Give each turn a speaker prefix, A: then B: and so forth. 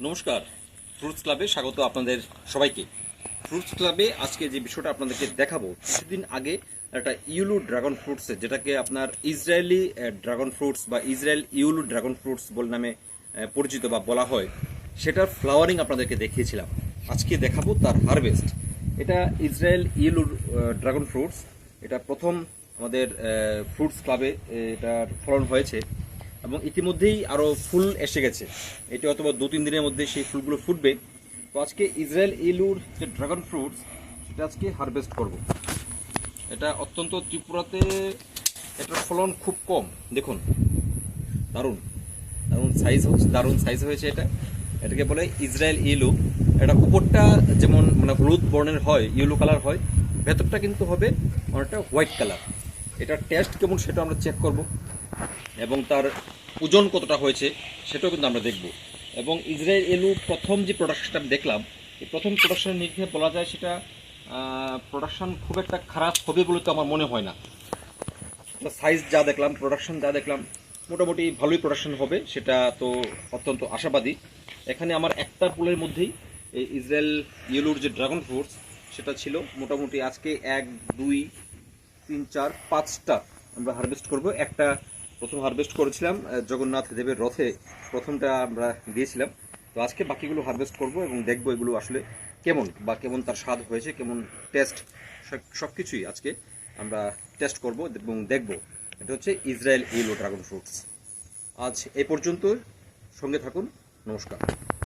A: নমস্কার, ফ্রুটস ক্লাবে স্বাগত আপনাদের সবাইকে। ফ্রুটস ক্লাবে আজকে যে বিষয়টা আপনাদেরকে দেখাবো, কিছুদিন আগে একটা ইউলু ড্রাগন ফ্রুটস, যেটাকে আপনার ইসরায়েলি ড্রাগন ফ্রুটস বা ইসরায়েল ইউলু ড্রাগন ফ্রুটস বলে নামে পরিচিত বা বলা হয়, সেটার ফ্লাওয়ারিং আপনাদেরকে দেখিয়েছিলাম। আজকে দেখাবো তার হারভেস্ট। এটা ইসরায়েল ইউলু ড্রাগন ফ্রুটস। এটা প্রথম আমাদের ফ্রুটস ক্লাবে এটার ফলন হয়েছে এবং ইতিমধ্যেই আরও ফুল এসে গেছে। এটি অথবা 2-3 দিনের মধ্যে সেই ফুলগুলো ফুটবে। তো আজকে ইসরায়েল ইলুর যে ড্রাগন ফ্রুটস, সেটা আজকে হারভেস্ট করব। এটা অত্যন্ত ত্রিপুরাতে এটার ফলন খুব কম। দেখুন, দারুণ দারুণ সাইজ হচ্ছে, দারুণ সাইজ হয়েছে। এটাকে বলে ইসরায়েল ইলু। এটা উপরটা যেমন মানে হলুদ বর্ণের হয়, ইয়েলো কালার হয়, ভেতরটা কিন্তু হবে অনেকটা হোয়াইট কালার। এটার টেস্ট কেমন সেটা আমরা চেক করব এবং তার ওজন কতটা হয়েছে সেটাও কিন্তু আমরা দেখব। এবং ইসরায়েল এলু প্রথম যে প্রোডাকশনটা আমি দেখলাম, এই প্রথম প্রোডাকশনের নিরিখে বলা যায় সেটা প্রোডাকশন খুব একটা খারাপ হবে বলে তো আমার মনে হয় না। সাইজ যা দেখলাম, প্রোডাকশন যা দেখলাম, মোটামুটি ভালোই প্রোডাকশন হবে, সেটা তো অত্যন্ত আশাবাদী। এখানে আমার একটা পুলের মধ্যেই এই ইসরায়েল ইয়েলুর যে ড্রাগন ফ্রুটস সেটা ছিল। মোটামুটি আজকে 1, 2, 3, 4, 5টা আমরা হারভেস্ট করব। একটা প্রথম হারভেস্ট করেছিলাম জগন্নাথ দেবের রথে, প্রথমটা আমরা দিয়েছিলাম। তো আজকে বাকিগুলো হারভেস্ট করব এবং দেখব এগুলো আসলে কেমন বা কেমন তার স্বাদ হয়েছে, কেমন টেস্ট, সব কিছুই আজকে আমরা টেস্ট করব এবং দেখব। এটা হচ্ছে ইসরায়েল ইয়েলো ড্রাগন ফ্রুটস। আজ এই পর্যন্ত, সঙ্গে থাকুন। নমস্কার।